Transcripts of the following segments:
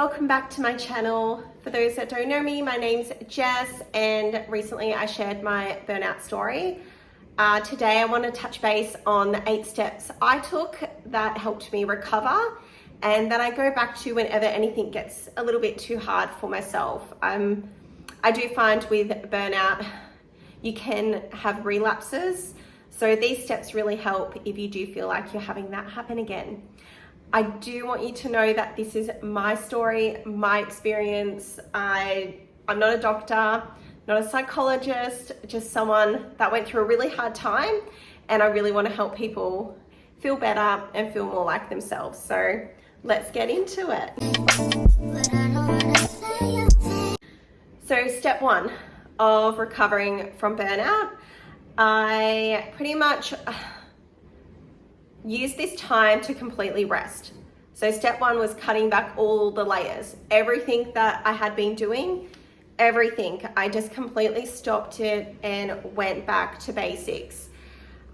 welcome back to my channel. For those that don't know me, my name's Jess and recently I shared my burnout story. Today I want to touch base on the 8 steps I took that helped me recover and that I go back to whenever anything gets a little bit too hard for myself. I do find with burnout you can have relapses, so these steps really help if you do feel like you're having that happen again. I do want you to know that this is my story, my experience. I'm not a doctor, not a psychologist, just someone that went through a really hard time, and I really want to help people feel better and feel more like themselves. So let's get into it. So step 1 of recovering from burnout, I pretty much use this time to completely rest. So step 1 was cutting back all the layers. Everything that I had been doing, everything, I just completely stopped it and went back to basics.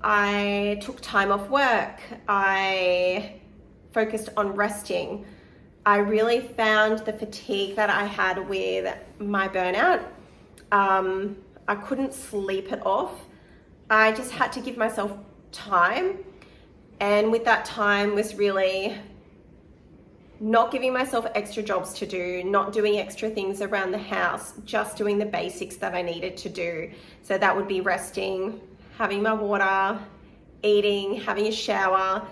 I took time off work. I focused on resting. I really found the fatigue that I had with my burnout. I couldn't sleep it off. I just had to give myself time. And with that time was really not giving myself extra jobs to do, not doing extra things around the house, just doing the basics that I needed to do. So that would be resting, having my water, eating, having a shower.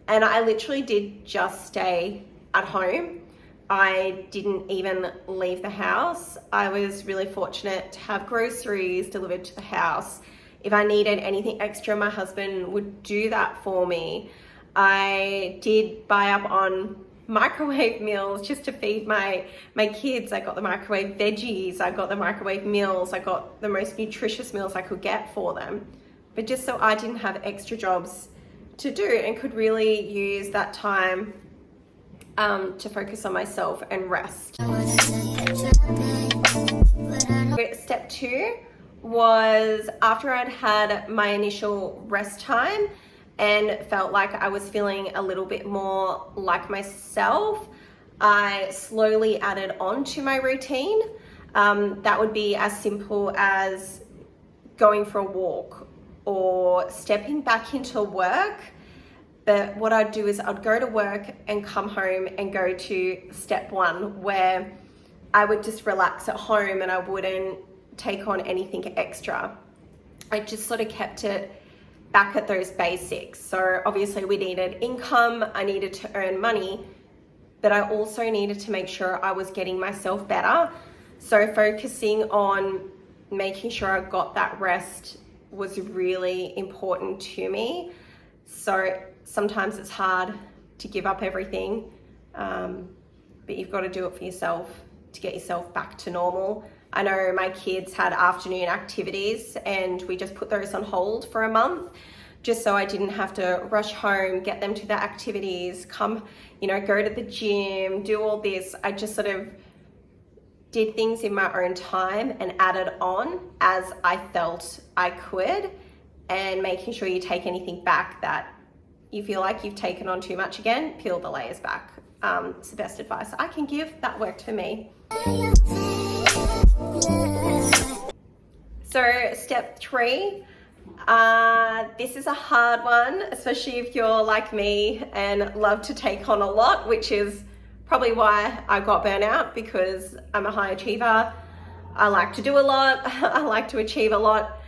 And I literally did just stay at home. I didn't even leave the house. I was really fortunate to have groceries delivered to the house. If I needed anything extra, my husband would do that for me. I did buy up on microwave meals just to feed my kids. I got the microwave veggies, I got the microwave meals, I got the most nutritious meals I could get for them. But just so I didn't have extra jobs to do and could really use that time to focus on myself and rest. Step 2 was after I'd had my initial rest time and felt like I was feeling a little bit more like myself, I slowly added on to my routine. That would be as simple as going for a walk or stepping back into work. But what I'd do is I'd go to work and come home and go to step 1, where I would just relax at home and I wouldn't take on anything extra. I just sort of kept it back at those basics. So obviously we needed income, I needed to earn money, but I also needed to make sure I was getting myself better. So focusing on making sure I got that rest was really important to me. So sometimes it's hard to give up everything, but you've got to do it for yourself to get yourself back to normal. I know my kids had afternoon activities and we just put those on hold for a month just so I didn't have to rush home, get them to the activities, come, go to the gym, do all this. I just sort of did things in my own time and added on as I felt I could, and making sure you take anything back that you feel like you've taken on too much again, peel the layers back. It's the best advice I can give. That worked for me. So step 3, this is a hard one, especially if you're like me and love to take on a lot, which is probably why I got burnout, because I'm a high achiever. I like to do a lot. I like to achieve a lot.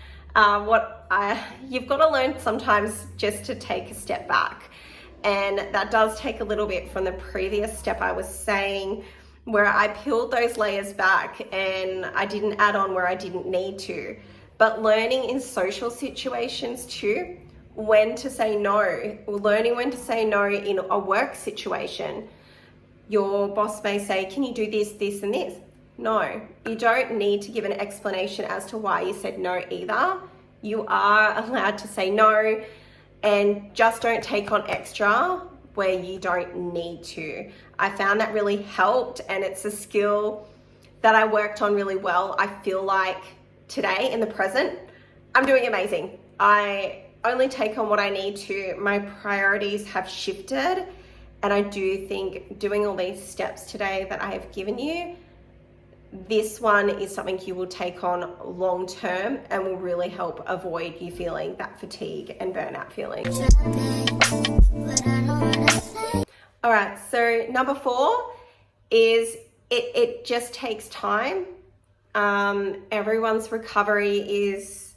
You've got to learn sometimes just to take a step back. And that does take a little bit from the previous step I was saying, where I peeled those layers back and I didn't add on where I didn't need to. But learning in social situations too, when to say no, learning when to say no in a work situation. Your boss may say, can you do this, this, and this? No, you don't need to give an explanation as to why you said no either. You are allowed to say no, and just don't take on extra where you don't need to. I found that really helped, and it's a skill that I worked on really well. I feel like today in the present, I'm doing amazing. I only take on what I need to. My priorities have shifted And I do think doing all these steps today that I have given you, this one is something you will take on long term and will really help avoid you feeling that fatigue and burnout feeling. All right, so number 4 is it just takes time. Everyone's recovery is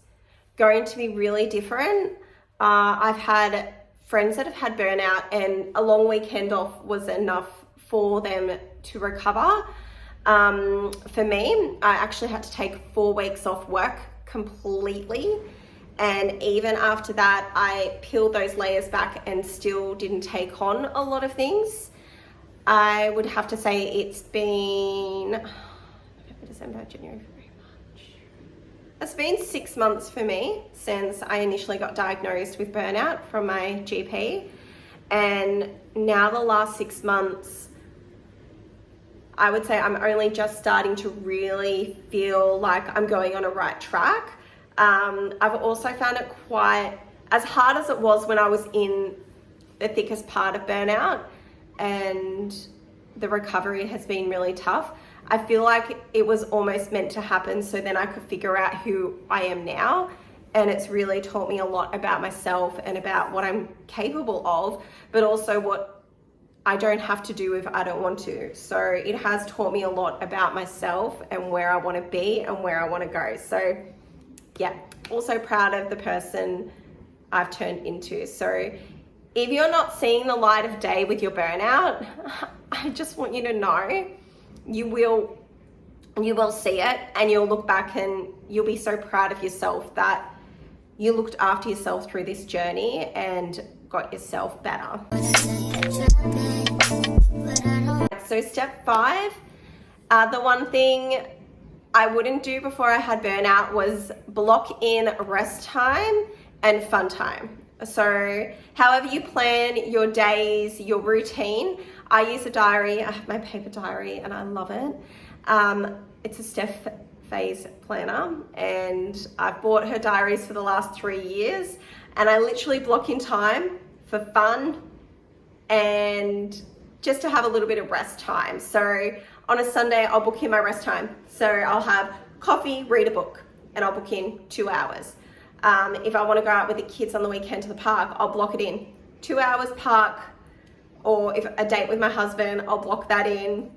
going to be really different. I've had friends that have had burnout and a long weekend off was enough for them to recover. For me, I actually had to take 4 weeks off work completely. And even after that, I peeled those layers back and still didn't take on a lot of things. I would have to say it's been December, January, February, March. It's been 6 months for me since I initially got diagnosed with burnout from my GP. And now the last 6 months, I would say I'm only just starting to really feel like I'm going on a right track. I've also found it quite, as hard as it was when I was in the thickest part of burnout and the recovery has been really tough, I feel like it was almost meant to happen so then I could figure out who I am now. And it's really taught me a lot about myself and about what I'm capable of, but also what I don't have to do if I don't want to. So it has taught me a lot about myself and where I want to be and where I want to go. So yeah, also proud of the person I've turned into. So if you're not seeing the light of day with your burnout, I just want you to know you will see it, and you'll look back and you'll be so proud of yourself that you looked after yourself through this journey and got yourself better. So step 5, the one thing I wouldn't do before I had burnout was block in rest time and fun time. So however you plan your days, your routine, I use a diary. I have my paper diary and I love it. It's a Steph Phase planner and I've bought her diaries for the last 3 years, and I literally block in time for fun and just to have a little bit of rest time. So on a Sunday, I'll book in my rest time. So I'll have coffee, read a book, and I'll book in 2 hours. If I want to go out with the kids on the weekend to the park, I'll block it in 2 hours park, or if a date with my husband, I'll block that in.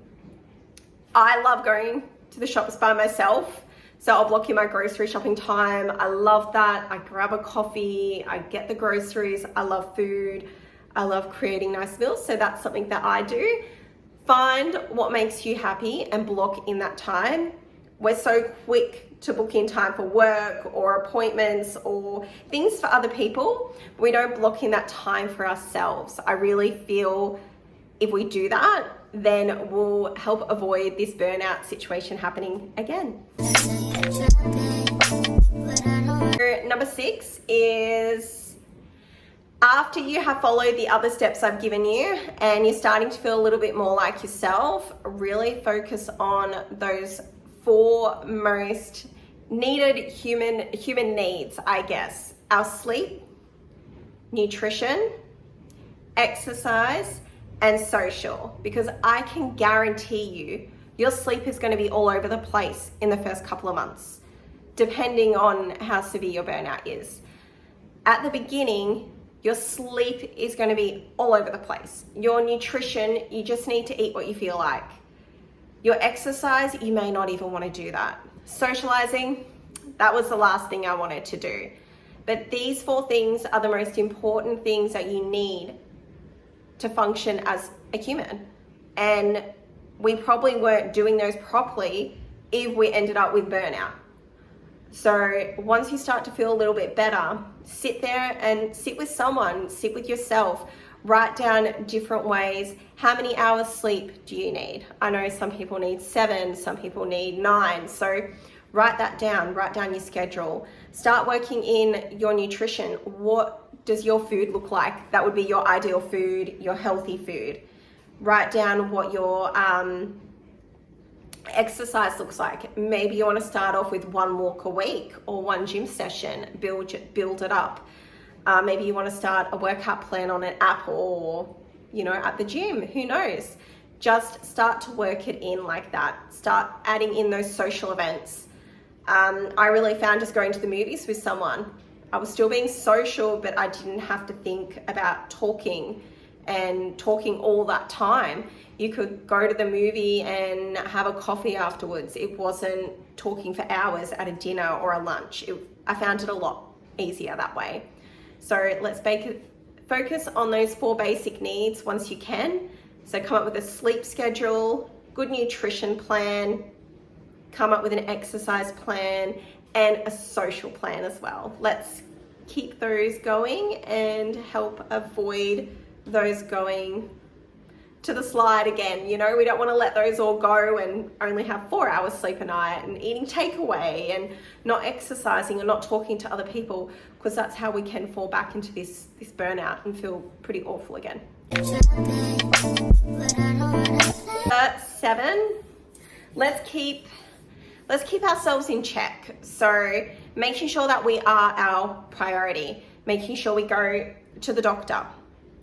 I love going to the shops by myself, so I'll block in my grocery shopping time. I love that. I grab a coffee, I get the groceries. I love food. I love creating nice meals, so that's something that I do. Find what makes you happy and block in that time. We're so quick to book in time for work or appointments or things for other people. We don't block in that time for ourselves. I really feel if we do that, then we'll help avoid this burnout situation happening again. Number 6 is, after you have followed the other steps I've given you and you're starting to feel a little bit more like yourself, really focus on those 4 most needed human needs, I guess. Our sleep, nutrition, exercise, and social. Because I can guarantee you, your sleep is going to be all over the place in the first couple of months, depending on how severe your burnout is. At the beginning, your sleep is going to be all over the place. Your nutrition, you just need to eat what you feel like. Your exercise, you may not even want to do that. Socializing, that was the last thing I wanted to do. But these 4 things are the most important things that you need to function as a human. And we probably weren't doing those properly if we ended up with burnout. So once you start to feel a little bit better, sit there and sit with someone, sit with yourself, write down different ways. How many hours sleep do you need? I know some people need 7, some people need 9. So write that down, write down your schedule. Start working in your nutrition. What does your food look like? That would be your ideal food, your healthy food. Write down what your exercise looks like. Maybe you want to start off with 1 walk a week or 1 gym session, build it up. Maybe you want to start a workout plan on an app, or you know, at the gym, who knows? Just start to work it in like that. Start adding in those social events. I really found just going to the movies with someone, I was still being social, but I didn't have to think about talking all that time. You could go to the movie and have a coffee afterwards. It wasn't talking for hours at a dinner or a lunch. I found it a lot easier that way. So let's focus on those 4 basic needs once you can. So come up with a sleep schedule, good nutrition plan, come up with an exercise plan, and a social plan as well. Let's keep those going and help avoid those going to the slide again. You know, we don't want to let those all go and only have 4 hours sleep a night and eating takeaway and not exercising and not talking to other people, because that's how we can fall back into this burnout and feel pretty awful again. 7, let's keep ourselves in check. So making sure that we are our priority, making sure we go to the doctor,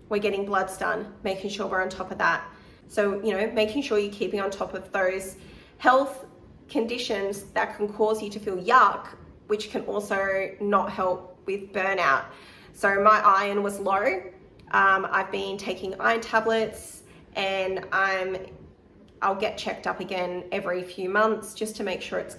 we're getting bloods done, making sure we're on top of that. So, you know, making sure you're keeping on top of those health conditions that can cause you to feel yuck, which can also not help with burnout. So my iron was low. I've been taking iron tablets, and I'll get checked up again every few months just to make sure it's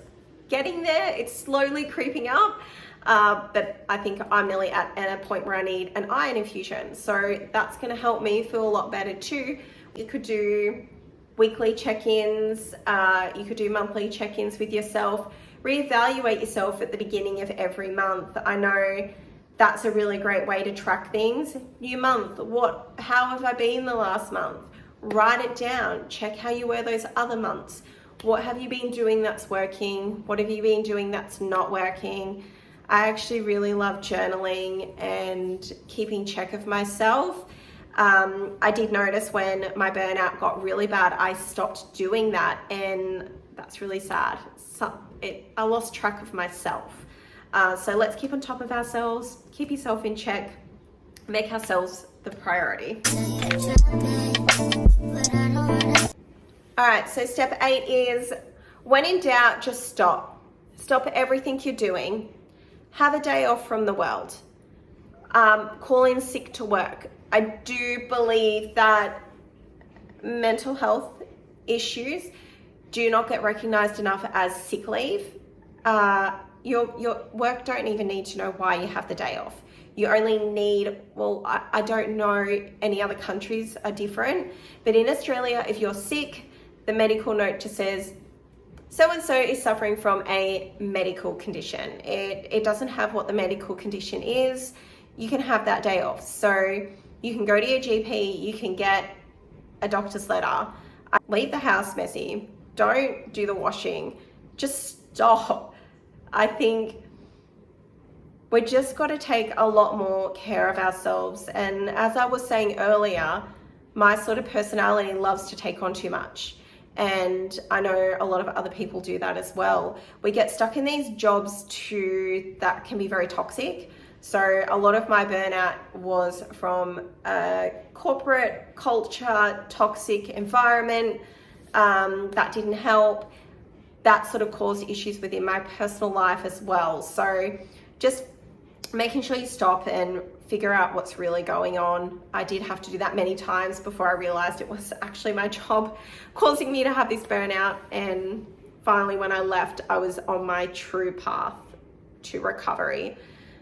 getting there. It's slowly creeping up. But I think I'm nearly at a point where I need an iron infusion. So that's going to help me feel a lot better too. You could do weekly check-ins. You could do monthly check-ins with yourself. Reevaluate yourself at the beginning of every month. I know that's a really great way to track things. New month, how have I been the last month? Write it down. Check how you were those other months. What have you been doing that's working? What have you been doing that's not working? I actually really love journaling and keeping track of myself. I did notice when my burnout got really bad, I stopped doing that, and that's really sad. I lost track of myself. So let's keep on top of ourselves, keep yourself in check, make ourselves the priority. All right, so step 8 is, when in doubt, just stop. Stop everything you're doing. Have a day off from the world. Call in sick to work. I do believe that mental health issues do not get recognized enough as sick leave. Your work don't even need to know why you have the day off. You only need, I don't know, any other countries are different, but in Australia, if you're sick, the medical note just says, so-and-so is suffering from a medical condition. It doesn't have what the medical condition is. You can have that day off. So you can go to your GP, you can get a doctor's letter. Leave the house messy. Don't do the washing. Just stop. I think we just got to take a lot more care of ourselves. And as I was saying earlier, my sort of personality loves to take on too much. And I know a lot of other people do that as well. We get stuck in these jobs too that can be very toxic. So a lot of my burnout was from a corporate culture, toxic environment that didn't help. That sort of caused issues within my personal life as well. So just making sure you stop and figure out what's really going on. I did have to do that many times before I realized it was actually my job causing me to have this burnout. And finally, when I left, I was on my true path to recovery.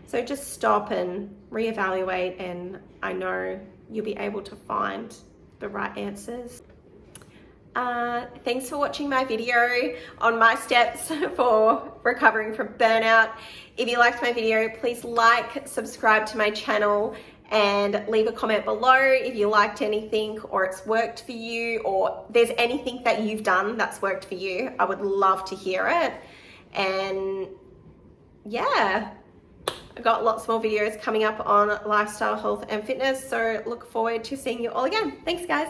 So just stop and reevaluate, and I know you'll be able to find the right answers. Thanks for watching my video on my steps for recovering from burnout. If you liked my video, please like, subscribe to my channel, and leave a comment below if you liked anything or it's worked for you, or there's anything that you've done that's worked for you. I would love to hear it. And yeah, I've got lots more videos coming up on lifestyle, health and fitness, so look forward to seeing you all again. Thanks guys.